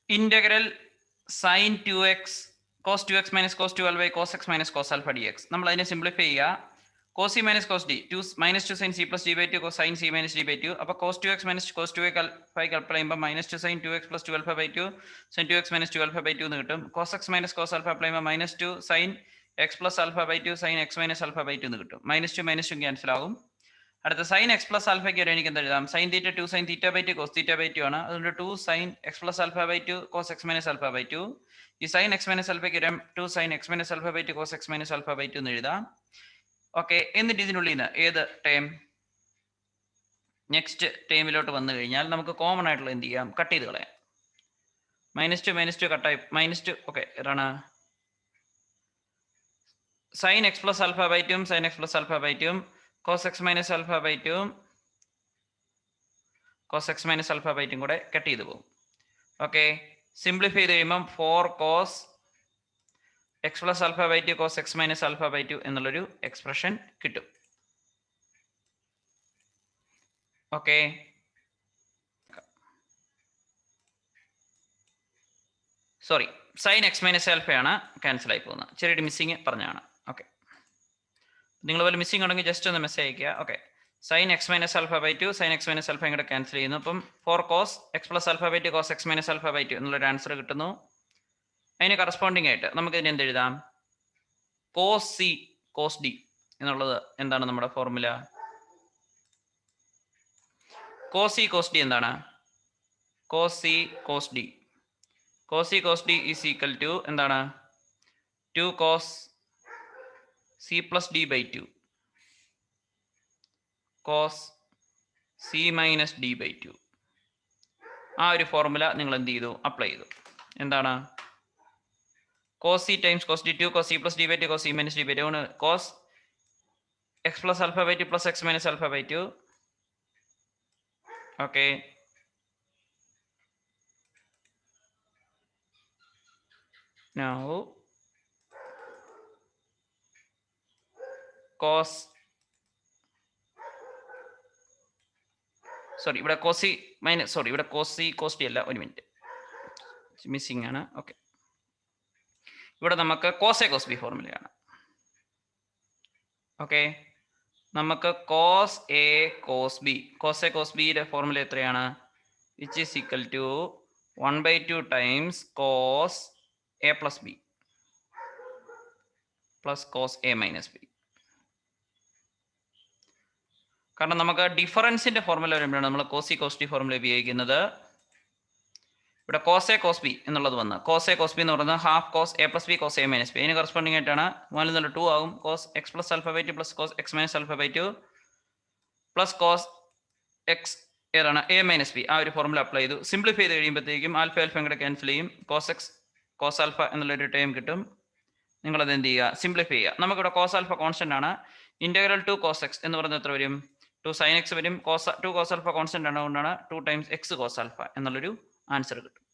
Integral sine 2x cos 2x minus cos 12 cos x minus cos alpha dx. നമ്മൾ അതിനെ simplify ചെയ്യുക. cos c minus cos d, minus 2 sin c plus d by 2 cos sin c minus d by 2. അപ്പോൾ cos 2x minus cos 2 alpha ചെയ്യുമ്പോൾ minus 2 sin 2x plus 2 alpha by 2 sin 2x minus 2 alpha by 2 എന്ന് കിട്ടും. cos x minus cos alpha ചെയ്യുമ്പോൾ minus 2 sin x plus alpha by 2 sin x minus alpha by 2 എന്ന് കിട്ടും. Minus 2 cancel ആകും. അടുത്ത sign x plus ആൽഫയ്ക്ക് വരെ എനിക്ക് എന്ത് എഴുതാം? Sine theta 2 sine theta by 2 cos theta by 2 ആണ്. അതുകൊണ്ട് 2 sine x plus alpha by 2 cos x minus alpha by 2. ഈ സൈൻ എക്സ് മൈനസ് ആൽഫയ്ക്ക് വരാം 2 sine x minus alpha by 2 cos x minus alpha by 2 എന്ന് എഴുതാം. Okay, എന്നിട്ട് ഇതിനുള്ളിൽ നിന്ന് ഏത് ടേം നെക്സ്റ്റ് ടേമിലോട്ട് വന്നു കഴിഞ്ഞാൽ നമുക്ക് കോമൺ ആയിട്ടുള്ള എന്ത് ചെയ്യാം? കട്ട് ചെയ്ത് കളയാം. മൈനസ് ടു കട്ടായി മൈനസ് 2. ഓക്കെ, ഏതാണ്? Sine x plus alpha by 2 sine x plus alpha by 2 cos x minus alpha by 2 cos x minus alpha by 2 കൂടെ കട്ട് ചെയ്തു പോകും. ഓക്കെ, സിംപ്ലിഫൈ ചെയ്ത് കഴിയുമ്പം 4 cos x plus alpha by 2 cos x minus alpha by 2 എന്നുള്ളൊരു expression കിട്ടും. Okay, sorry, sine x minus alpha ആണ് cancel ആയി പോകുന്നത്. ചെറിയൊരു മിസ്സിങ് പറഞ്ഞാണ്. ഓക്കെ, നിങ്ങൾ വല്ല മിസ്സിംഗ് ഉണ്ടെങ്കിൽ ജസ്റ്റ് ഒന്ന് മെസ്സേജ് അയക്കുക. Okay, sine x minus alpha by 2 sine x minus alpha ഇങ്ങോട്ട് ക്യാൻസൽ ചെയ്യുന്നു. അപ്പം 4 cos x plus alpha by 2 cos x minus alpha by 2 എന്നുള്ളൊരു ആൻസർ കിട്ടുന്നു. അതിന് കറസ്പോണ്ടിങ് ആയിട്ട് നമുക്ക് ഇതിന് എന്ത് എഴുതാം? കോസ് സി കോസ് ഡി എന്നുള്ളത് എന്താണ് നമ്മുടെ formula? Cos C cos D എന്താണ്? Cos C cos D, cos C cos D is equal to എന്താണ്? 2 cos c plus d by 2 cos c minus d by 2. ആ ഒരു ഫോർമുല നിങ്ങൾ എന്ത് ചെയ്തു? അപ്ലൈ ചെയ്തു. എന്താണ്? cos c times cos d 2 cos c plus d by 2 cos c minus d by 2 cos x plus alpha by 2 plus x minus alpha by 2. Okay, now cos sorry ഇവിടെ Kosi minus sorry ഇവിടെ Kosi cos D അല്ല, ഒരു minute missing ആണ്. Okay, ഇവിടെ നമുക്ക് cos A cos B ഫോർമുലയാണ്. Okay, നമുക്ക് cos A cos ബിയുടെ ഫോർമുല എത്രയാണ്? Which is equal to 1/2 times cos A plus B plus cos A minus B. കാരണം നമുക്ക് ഡിഫറൻസിന്റെ ഫോർമുല വരുമ്പോഴാണ് നമ്മൾ കോസി കോസ് ഡി ഫോർമുല ഉപയോഗിക്കുന്നത്. ഇവിടെ കോസ് എ കോസ് ബി എന്നുള്ളത് വന്ന് കോസ് എ കോസ് ബി എന്ന് പറയുന്നത് half cos A plus B cos A minus B. അതിന് കറസ്പോണ്ടിങ് ആയിട്ടാണ് 1/2 ആകും cos x plus alpha by 2 plus cos x minus alpha by 2 plus cos x ഏതാണ്? A minus B. ആ ഒരു formula apply ചെയ്തു. Simplify ചെയ്ത് കഴിയുമ്പോഴത്തേക്കും ആൽഫ ആൽഫ കൂടെ ക്യാൻസൽ ചെയ്യും. കോസ് എക്സ് കോസ് ആൽഫ എന്നുള്ളൊരു ടേം കിട്ടും. നിങ്ങളത് എന്ത് ചെയ്യുക? സിംപ്ലിഫൈ ചെയ്യുക. നമുക്കിവിടെ കോസ് ആൽഫ കോൺസ്റ്റന്റ് ആണ്. ഇന്റഗ്രൽ 2 കോസ് എക്സ് എന്ന് പറയുന്നത് എത്ര വരും? 2 sin x വരും. 2 cos alpha കോൺസ്റ്റന്റ് ആണ്, അതുകൊണ്ടാണ് 2 times x cos alpha എന്നുള്ളൊരു ആൻസർ കിട്ടും.